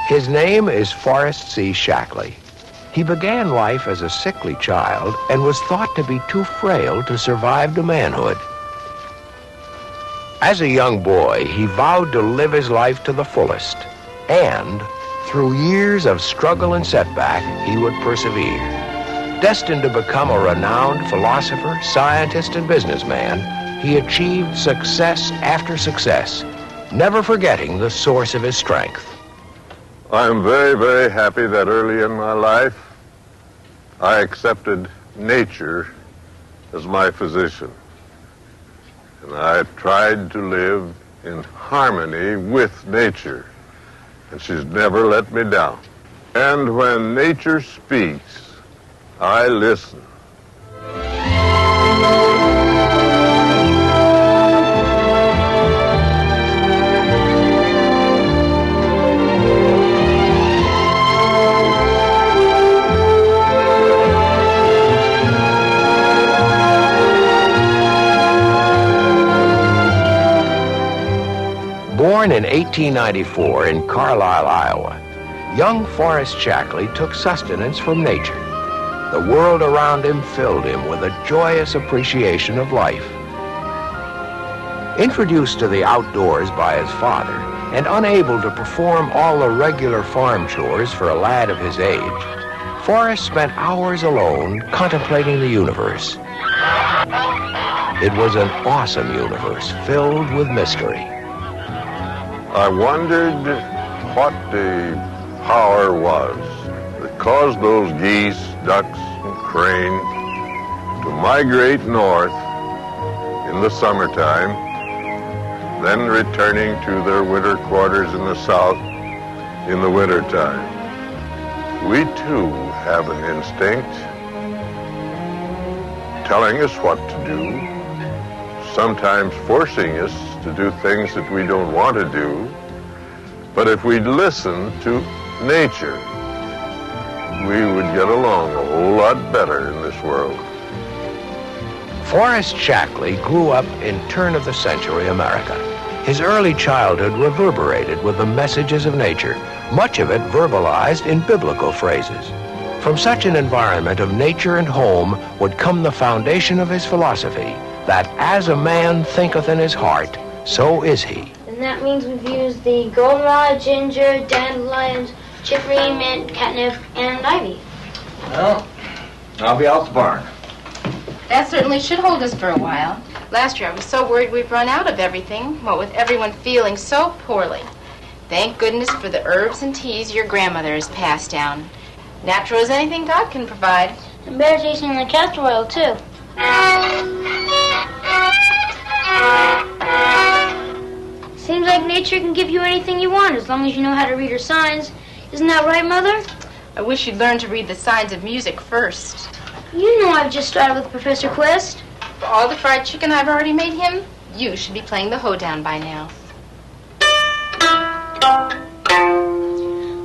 His name is Forrest C. Shaklee. He began life as a sickly child and was thought to be too frail to survive to manhood. As a young boy, he vowed to live his life to the fullest, and through years of struggle and setback, he would persevere. Destined to become a renowned philosopher, scientist, and businessman, he achieved success after success, never forgetting the source of his strength. I'm very, very happy that early in my life, I accepted nature as my physician. And I tried to live in harmony with nature. And she's never let me down. And when nature speaks, I listen. Born in 1894 in Carlisle, Iowa, young Forrest Shaklee took sustenance from nature. The world around him filled him with a joyous appreciation of life. Introduced to the outdoors by his father and unable to perform all the regular farm chores for a lad of his age, Forrest spent hours alone contemplating the universe. It was an awesome universe filled with mystery. I wondered what the power was that caused those geese, ducks, and crane to migrate north in the summertime, then returning to their winter quarters in the south in the wintertime. We too have an instinct telling us what to do, sometimes forcing us to do things that we don't want to do. But if we'd listen to nature, we would get along a whole lot better in this world. Forrest Shaklee grew up in turn-of-the-century America. His early childhood reverberated with the messages of nature, much of it verbalized in biblical phrases. From such an environment of nature and home would come the foundation of his philosophy, that as a man thinketh in his heart, so is he. And that means we've used the goldenrod, ginger, dandelions, chicory, mint, catnip, and ivy. Well, I'll be out the barn. That certainly should hold us for a while. Last year I was so worried we'd run out of everything, what with everyone feeling so poorly. Thank goodness for the herbs and teas your grandmother has passed down. Natural as anything God can provide. And better tasting than castor oil, too. Seems like nature can give you anything you want as long as you know how to read her signs. Isn't that right, Mother? I wish you'd learn to read the signs of music first. You know I've just started with Professor Quest. For all the fried chicken I've already made him, you should be playing the hoedown by now.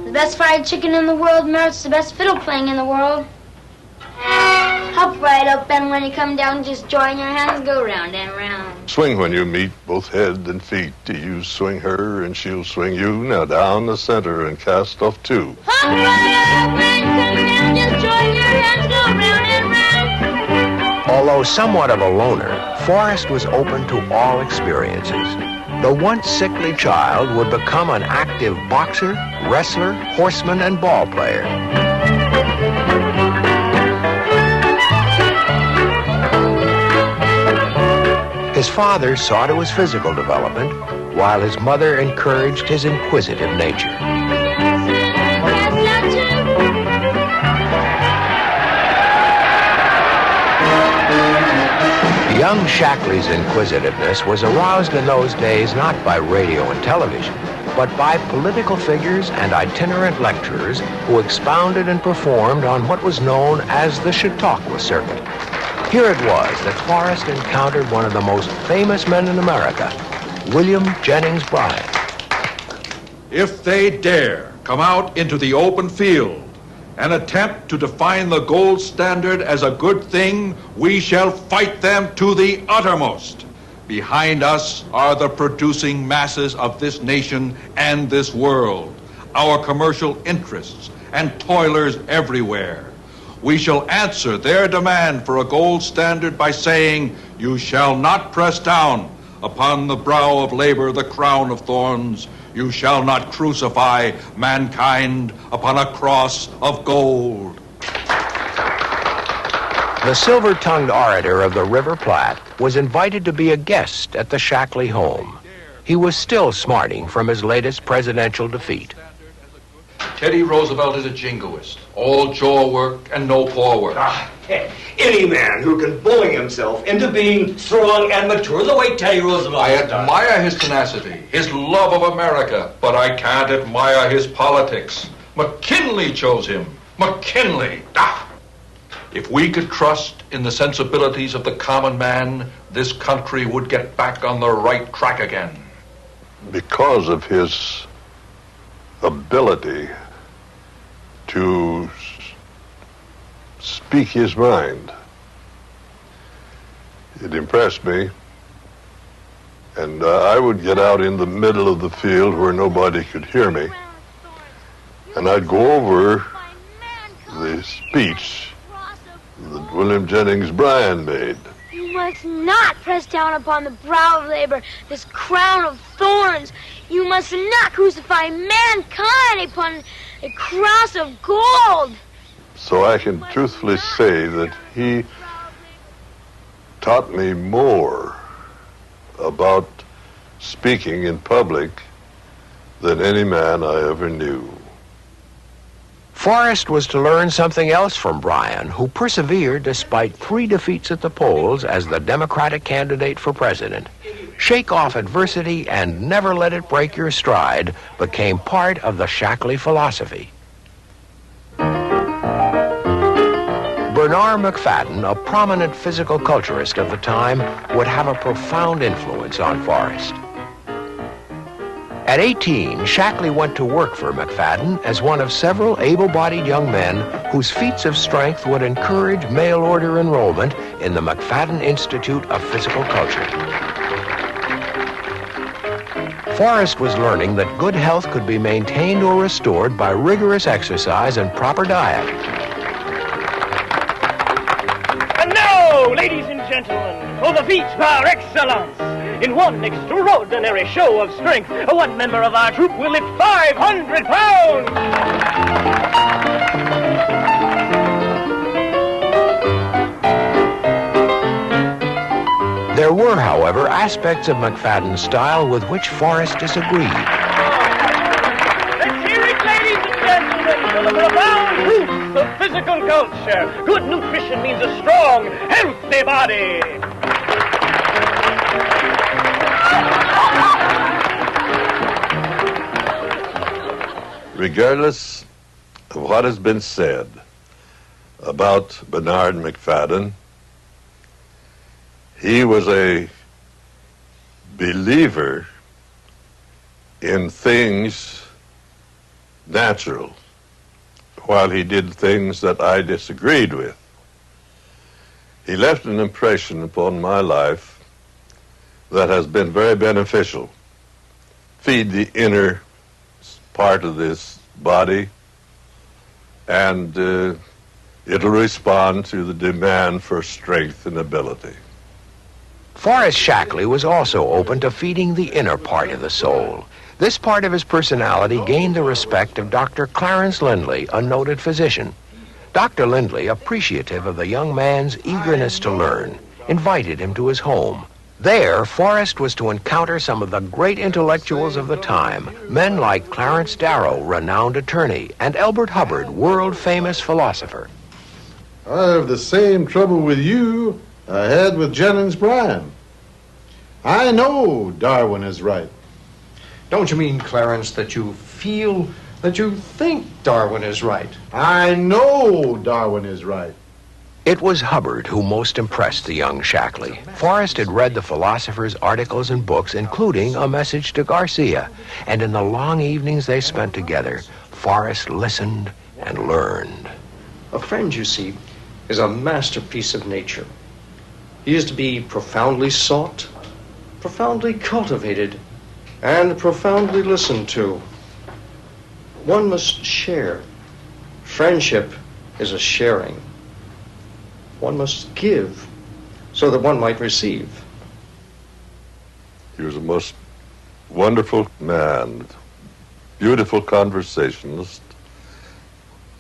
The best fried chicken in the world merits the best fiddle playing in the world. Hop right up, and when you come down, just join your hands, go round and round. Swing when you meet, both head and feet. You swing her and she'll swing you. Now down the center and cast off two. Hop right up and come down, just join your hands, go round and round. Although somewhat of a loner, Forrest was open to all experiences. The once sickly child would become an active boxer, wrestler, horseman, and ball player. His father saw to his physical development, while his mother encouraged his inquisitive nature. Young Shaklee's inquisitiveness was aroused in those days not by radio and television, but by political figures and itinerant lecturers who expounded and performed on what was known as the Chautauqua Circuit. Here it was that Forrest encountered one of the most famous men in America, William Jennings Bryan. If they dare come out into the open field and attempt to define the gold standard as a good thing, we shall fight them to the uttermost. Behind us are the producing masses of this nation and this world. our commercial interests and toilers everywhere. We shall answer their demand for a gold standard by saying, you shall not press down upon the brow of labor the crown of thorns. You shall not crucify mankind upon a cross of gold. The silver-tongued orator of the River Platte was invited to be a guest at the Shaklee home. He was still smarting from his latest presidential defeat. Teddy Roosevelt is a jingoist, all jaw work and no paw work. Any man who can bully himself into being strong and mature the way Teddy Roosevelt I has done. admire his tenacity, his love of America, but I can't admire his politics. McKinley chose him. McKinley. If we could trust in the sensibilities of the common man, this country would get back on the right track again. Because of his ability to speak his mind, it impressed me. And I would get out in the middle of the field where nobody could hear me, and I'd go over the speech that William Jennings Bryan made. You must not press down upon the brow of labor this crown of thorns. You must not crucify mankind upon a cross of gold. So I can truthfully say that he taught me more about speaking in public than any man I ever knew. Forrest was to learn something else from Bryan, who persevered despite 3 defeats at the polls as the Democratic candidate for president. Shake off adversity and never let it break your stride became part of the Shaklee philosophy. Bernard McFadden, a prominent physical culturist of the time, would have a profound influence on Forrest. At 18, Shaklee went to work for McFadden as one of several able-bodied young men whose feats of strength would encourage mail-order enrollment in the McFadden Institute of Physical Culture. Forrest was learning that good health could be maintained or restored by rigorous exercise and proper diet. And now, ladies and gentlemen, for the feat par excellence. In one extraordinary show of strength, one member of our troop will lift 500 pounds! There were, however, aspects of McFadden's style with which Forrest disagreed. Let's hear it, ladies and gentlemen, for the profound roots of physical culture. Good nutrition means a strong, healthy body. Regardless of what has been said about Bernard McFadden, he was a believer in things natural, while he did things that I disagreed with. He left an impression upon my life that has been very beneficial. Feed the inner part of this body, and it'll respond to the demand for strength and ability. Forrest Shaklee was also open to feeding the inner part of the soul. This part of his personality gained the respect of Dr. Clarence Lindley, a noted physician. Dr. Lindley, appreciative of the young man's eagerness to learn, invited him to his home. There, Forrest was to encounter some of the great intellectuals of the time, men like Clarence Darrow, renowned attorney, and Elbert Hubbard, world-famous philosopher. I have the same trouble with you I had with Jennings Bryan. I know Darwin is right. Don't you mean, Clarence, that you feel, that you think Darwin is right? I know Darwin is right. It was Hubbard who most impressed the young Shaklee. Forrest had read the philosopher's articles and books, including A Message to Garcia, and in the long evenings they spent together, Forrest listened and learned. A friend, you see, is a masterpiece of nature. He is to be profoundly sought, profoundly cultivated, and profoundly listened to. One must share. Friendship is a sharing. One must give so that one might receive. He was a most wonderful man, beautiful conversationalist,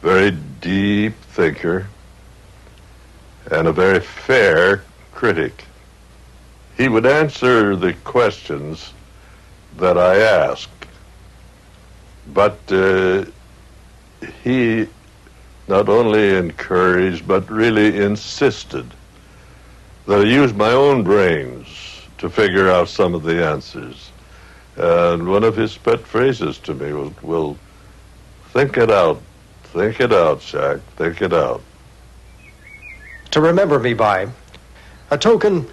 very deep thinker, and a very fair critic. He would answer the questions that I asked, but he not only encouraged, but really insisted that I use my own brains to figure out some of the answers. And one of his pet phrases to me was, well, think it out, Shaq, think it out. To remember me by, a token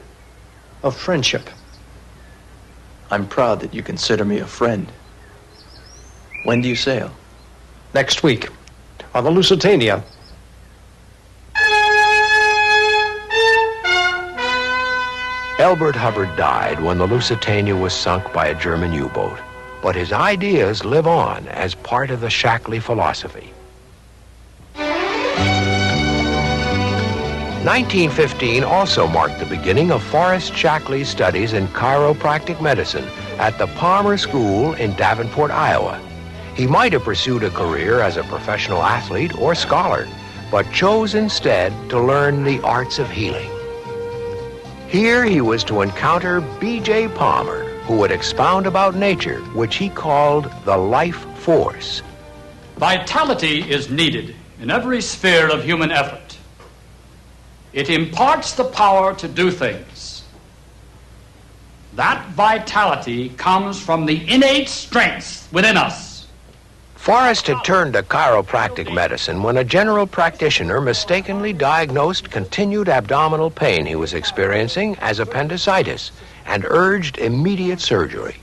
of friendship. I'm proud that you consider me a friend. When do you sail? Next week, on the Lusitania. Elbert Hubbard died when the Lusitania was sunk by a German U-boat, but his ideas live on as part of the Shaklee philosophy. 1915 also marked the beginning of Forrest Shaklee's studies in chiropractic medicine at the Palmer School in Davenport, Iowa. He might have pursued a career as a professional athlete or scholar, but chose instead to learn the arts of healing. Here he was to encounter B.J. Palmer, who would expound about nature, which he called the life force. Vitality is needed in every sphere of human effort. It imparts the power to do things. That vitality comes from the innate strengths within us. Forrest had turned to chiropractic medicine when a general practitioner mistakenly diagnosed continued abdominal pain he was experiencing as appendicitis and urged immediate surgery.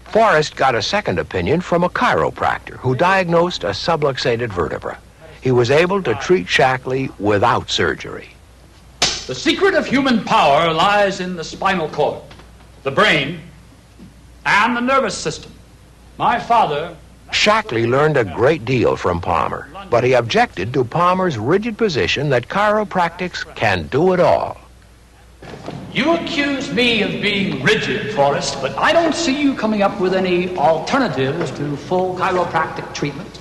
Forrest got a second opinion from a chiropractor who diagnosed a subluxated vertebra. He was able to treat Shaklee without surgery. The secret of human power lies in the spinal cord, the brain, and the nervous system. My father... Shaklee learned a great deal from Palmer, but he objected to Palmer's rigid position that chiropractics can do it all. You accuse me of being rigid, Forrest, but I don't see you coming up with any alternatives to full chiropractic treatment.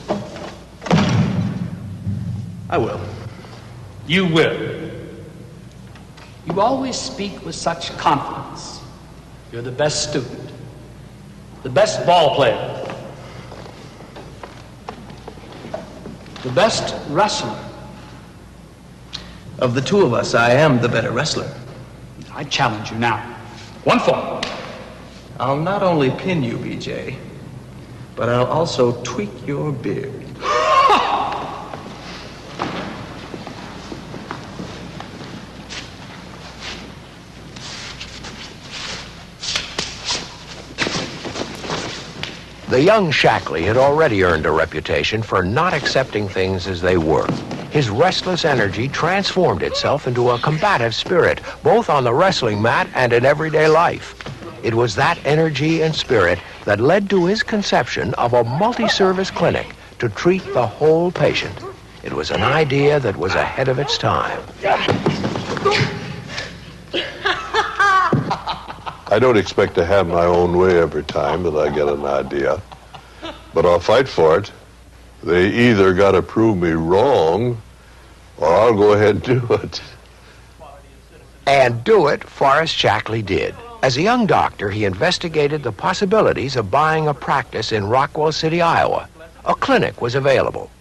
I will. You will. You always speak with such confidence. You're the best student, the best ball player, the best wrestler. Of the two of us, I am the better wrestler. I challenge you now. One fall. I'll not only pin you, BJ, but I'll also tweak your beard. The young Shaklee had already earned a reputation for not accepting things as they were. His restless energy transformed itself into a combative spirit, both on the wrestling mat and in everyday life. It was that energy and spirit that led to his conception of a multi-service clinic to treat the whole patient. It was an idea that was ahead of its time. I don't expect to have my own way every time that I get an idea, but I'll fight for it. They either got to prove me wrong, or I'll go ahead and do it. And do it, Forrest Shaklee did. As a young doctor, he investigated the possibilities of buying a practice in Rockwell City, Iowa. A clinic was available.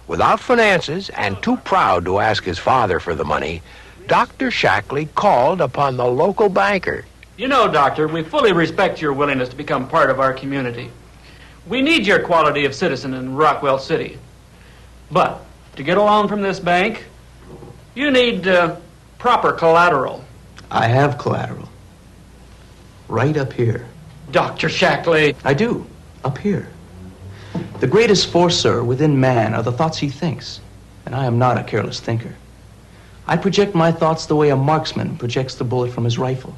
Without finances and too proud to ask his father for the money, Dr. Shaklee called upon the local banker. You know, Doctor, we fully respect your willingness to become part of our community. We need your quality of citizen in Rockwell City. But to get a loan from this bank, you need proper collateral. I have collateral. Right up here. Dr. Shaklee. I do. Up here. The greatest force, sir, within man are the thoughts he thinks. And I am not a careless thinker. I project my thoughts the way a marksman projects the bullet from his rifle.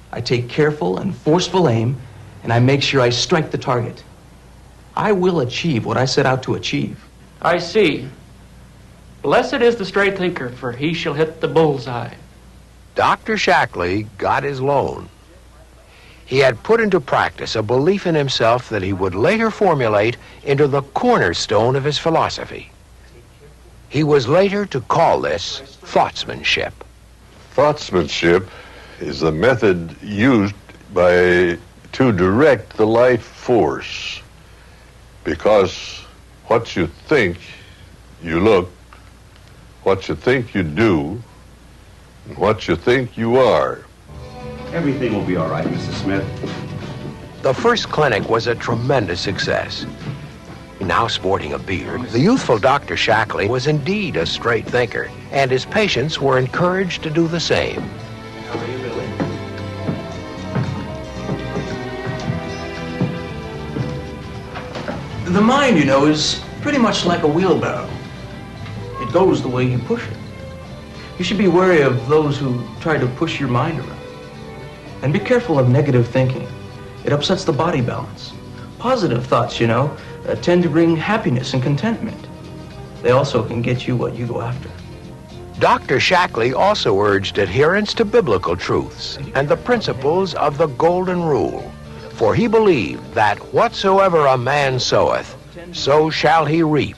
I take careful and forceful aim, and I make sure I strike the target. I will achieve what I set out to achieve. I see. Blessed is the straight thinker, for he shall hit the bullseye. Dr. Shaklee got his loan. He had put into practice a belief in himself that he would later formulate into the cornerstone of his philosophy. He was later to call this thoughtsmanship. Thoughtsmanship is the method used to direct the life force, because what you think you look, what you think you do, and what you think you are. Everything will be all right, Mrs. Smith. The first clinic was a tremendous success. Now sporting a beard, the youthful Dr. Shaklee was indeed a straight thinker, and his patients were encouraged to do the same. How are you, Billy? The mind, you know, is pretty much like a wheelbarrow. It goes the way you push it. You should be wary of those who try to push your mind around. And be careful of negative thinking. It upsets the body balance. Positive thoughts, you know, tend to bring happiness and contentment. They also can get you what you go after. Dr. Shaklee also urged adherence to biblical truths and the principles of the Golden Rule, for he believed that whatsoever a man soweth, so shall he reap.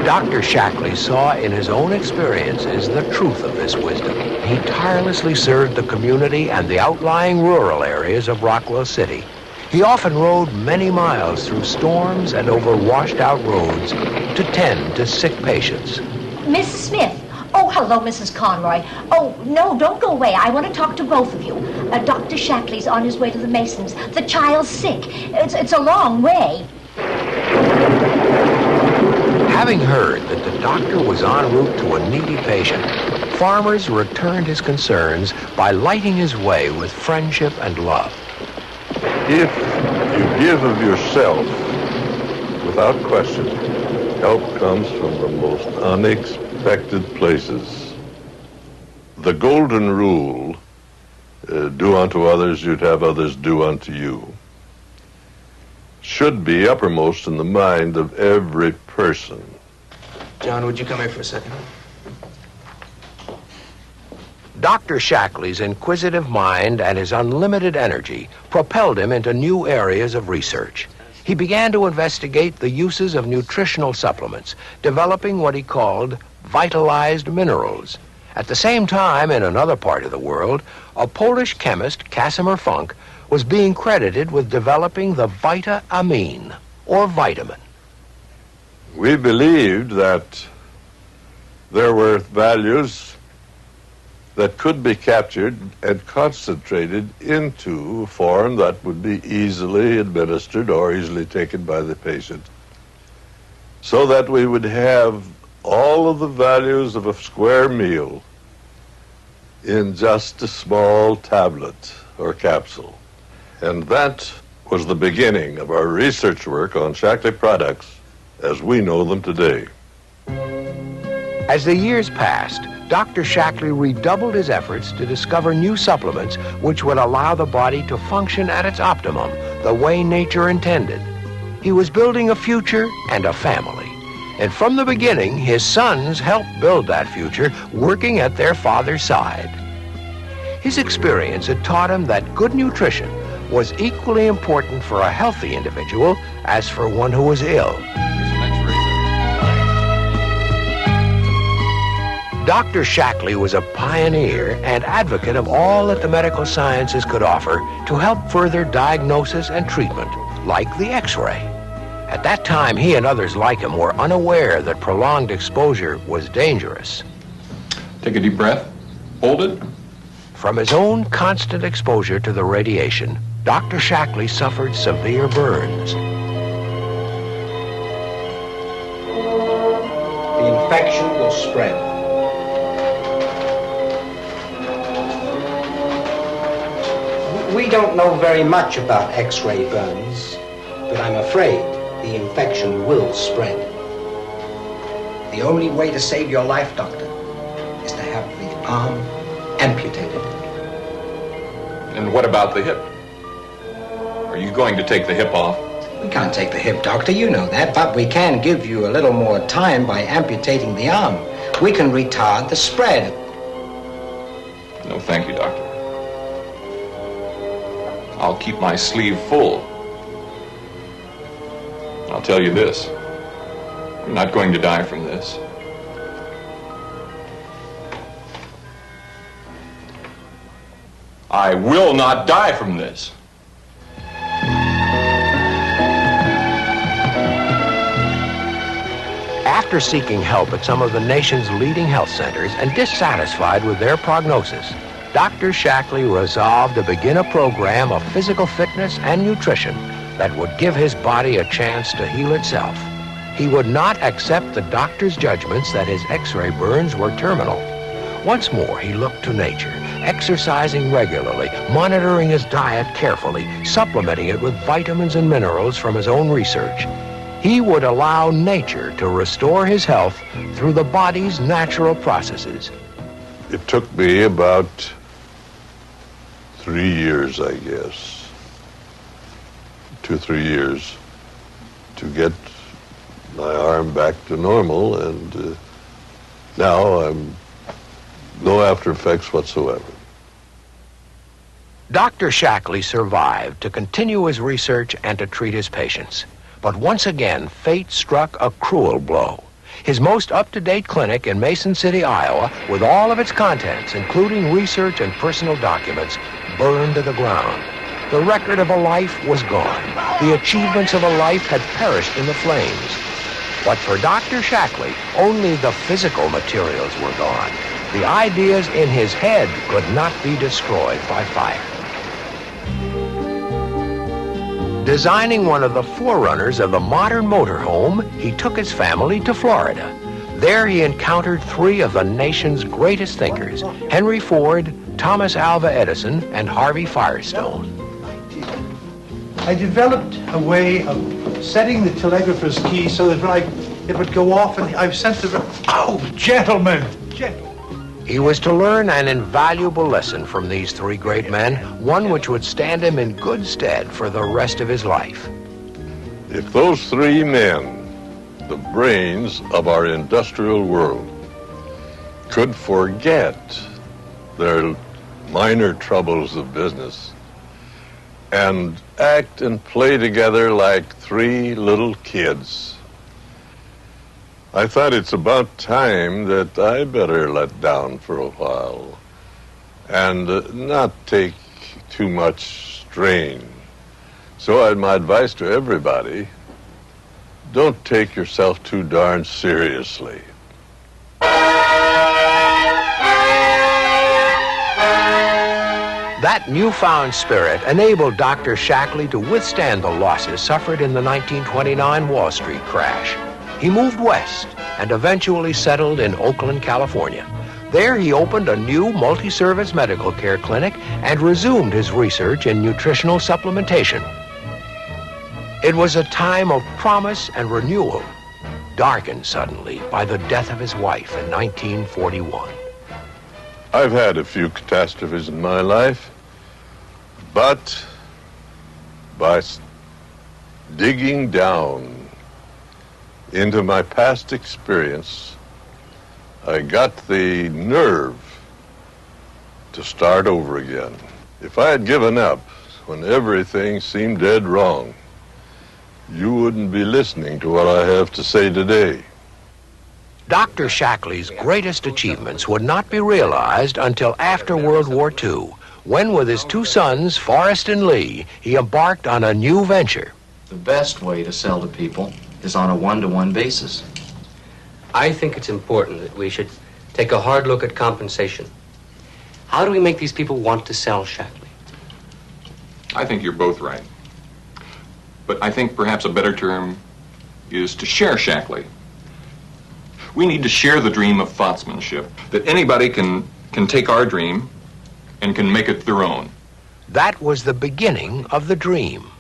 Dr. Shaklee saw in his own experiences the truth of this wisdom. He tirelessly served the community and the outlying rural areas of Rockwell City. He often rode many miles through storms and over washed-out roads to tend to sick patients. Miss Smith. Oh, hello, Mrs. Conroy. Oh, no, don't go away. I want to talk to both of you. Dr. Shaklee's on his way to the Masons. The child's sick. It's a long way. Having heard that the doctor was en route to a needy patient, farmers returned his concerns by lighting his way with friendship and love. If you give of yourself, without question, help comes from the most unexpected places. The Golden Rule, do unto others, you'd have others do unto you, should be uppermost in the mind of every person. John, would you come here for a second? Dr. Shaklee's inquisitive mind and his unlimited energy propelled him into new areas of research. He began to investigate the uses of nutritional supplements, developing what he called vitalized minerals. At the same time, in another part of the world, a Polish chemist, Casimir Funk, was being credited with developing the vita-amine, or vitamin. We believed that there were values that could be captured and concentrated into a form that would be easily administered or easily taken by the patient, so that we would have all of the values of a square meal in just a small tablet or capsule. And that was the beginning of our research work on Shaklee products as we know them today. As the years passed, Dr. Shaklee redoubled his efforts to discover new supplements which would allow the body to function at its optimum, the way nature intended. He was building a future and a family. And from the beginning, his sons helped build that future, working at their father's side. His experience had taught him that good nutrition was equally important for a healthy individual as for one who was ill. Dr. Shaklee was a pioneer and advocate of all that the medical sciences could offer to help further diagnosis and treatment, like the X-ray. At that time, he and others like him were unaware that prolonged exposure was dangerous. Take a deep breath. Hold it. From his own constant exposure to the radiation, Dr. Shaklee suffered severe burns. The infection will spread. We don't know very much about X-ray burns, but I'm afraid the infection will spread. The only way to save your life, doctor, is to have the arm amputated. And what about the hip? Are you going to take the hip off? We can't take the hip, Doctor, you know that, but we can give you a little more time by amputating the arm. We can retard the spread. No, thank you, Doctor. I'll keep my sleeve full. I'll tell you this. You're not going to die from this. I will not die from this. After seeking help at some of the nation's leading health centers and dissatisfied with their prognosis, Dr. Shaklee resolved to begin a program of physical fitness and nutrition that would give his body a chance to heal itself. He would not accept the doctor's judgments that his X-ray burns were terminal. Once more, he looked to nature, exercising regularly, monitoring his diet carefully, supplementing it with vitamins and minerals from his own research. He would allow nature to restore his health through the body's natural processes. It took me about 3 years, I guess. 2 or 3 years to get my arm back to normal, and now I'm no after effects whatsoever. Dr. Shaklee survived to continue his research and to treat his patients. But once again, fate struck a cruel blow. His most up-to-date clinic in Mason City, Iowa, with all of its contents, including research and personal documents, burned to the ground. The record of a life was gone. The achievements of a life had perished in the flames. But for Dr. Shaklee, only the physical materials were gone. The ideas in his head could not be destroyed by fire. Designing one of the forerunners of the modern motorhome, he took his family to Florida. There he encountered 3 of the nation's greatest thinkers, Henry Ford, Thomas Alva Edison, and Harvey Firestone. I developed a way of setting the telegrapher's key so that it would go off, and I've sent the... Oh, gentlemen! He was to learn an invaluable lesson from these 3 great men, one which would stand him in good stead for the rest of his life. If those 3 men, the brains of our industrial world, could forget their minor troubles of business and act and play together like 3 little kids, I thought it's about time that I better let down for a while and not take too much strain. So my advice to everybody, don't take yourself too darn seriously. That newfound spirit enabled Dr. Shaklee to withstand the losses suffered in the 1929 Wall Street crash. He moved west and eventually settled in Oakland, California. There he opened a new multi-service medical care clinic and resumed his research in nutritional supplementation. It was a time of promise and renewal, darkened suddenly by the death of his wife in 1941. I've had a few catastrophes in my life, but by digging down into my past experience, I got the nerve to start over again. If I had given up when everything seemed dead wrong, you wouldn't be listening to what I have to say today. Dr. Shaklee's greatest achievements would not be realized until after World War II, when with his 2 sons, Forrest and Lee, he embarked on a new venture. The best way to sell to people is on a one-to-one basis. I think it's important that we should take a hard look at compensation. How do we make these people want to sell Shaklee? I think you're both right. But I think perhaps a better term is to share Shaklee. We need to share the dream of thoughtsmanship, that anybody can take our dream and can make it their own. That was the beginning of the dream.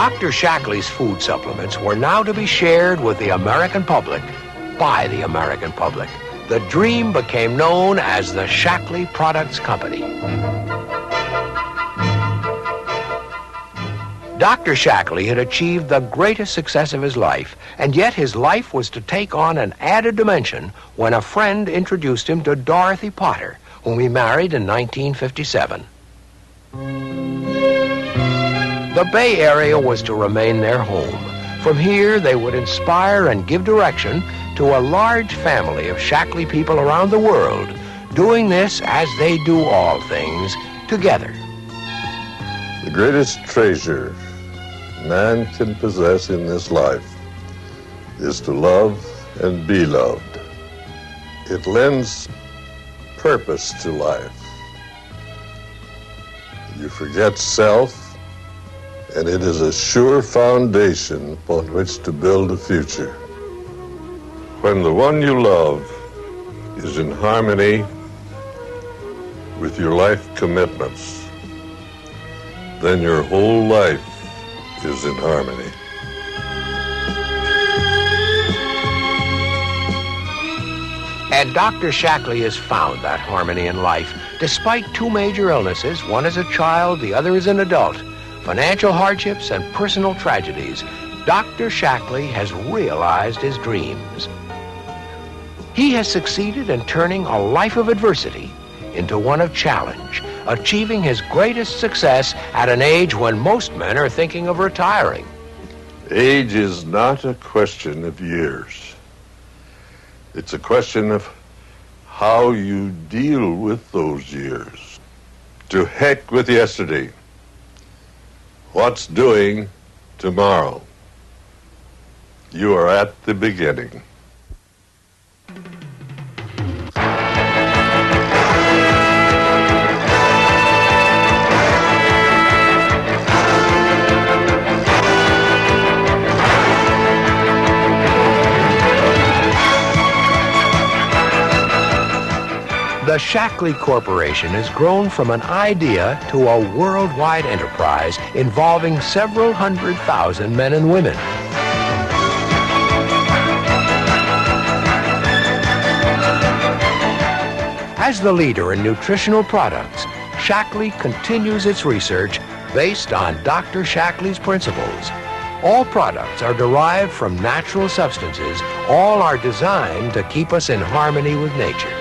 Dr. Shaklee's food supplements were now to be shared with the American public, by the American public. The dream became known as the Shaklee Products Company. Dr. Shaklee had achieved the greatest success of his life, and yet his life was to take on an added dimension when a friend introduced him to Dorothy Potter, whom he married in 1957. The Bay Area was to remain their home. From here, they would inspire and give direction to a large family of Shaklee people around the world, doing this as they do all things, together. The greatest treasure man can possess in this life is to love and be loved. It lends purpose to life. You forget self, and it is a sure foundation upon which to build a future. When the one you love is in harmony with your life commitments, then your whole life is in harmony. And Dr. Shaklee has found that harmony in life. Despite two major illnesses, one as a child, the other as an adult, financial hardships and personal tragedies, Dr. Shaklee has realized his dreams. He has succeeded in turning a life of adversity into one of challenge, achieving his greatest success at an age when most men are thinking of retiring. Age is not a question of years. It's a question of how you deal with those years. To heck with yesterday. What's doing tomorrow? You are at the beginning. The Shaklee Corporation has grown from an idea to a worldwide enterprise involving several 100,000 men and women. As the leader in nutritional products, Shaklee continues its research based on Dr. Shaklee's principles. All products are derived from natural substances. All are designed to keep us in harmony with nature.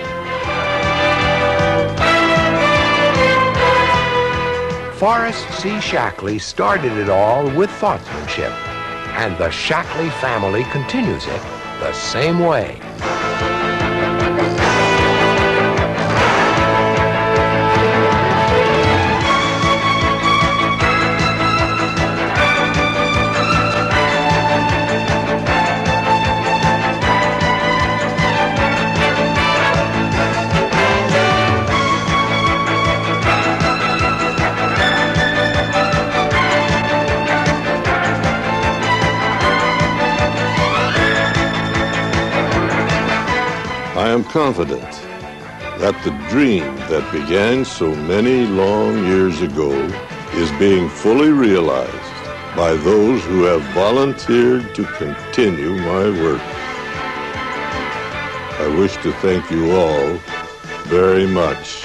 Forrest C. Shaklee started it all with thoughtsmanship, and the Shaklee family continues it the same way. I am confident that the dream that began so many long years ago is being fully realized by those who have volunteered to continue my work. I wish to thank you all very much.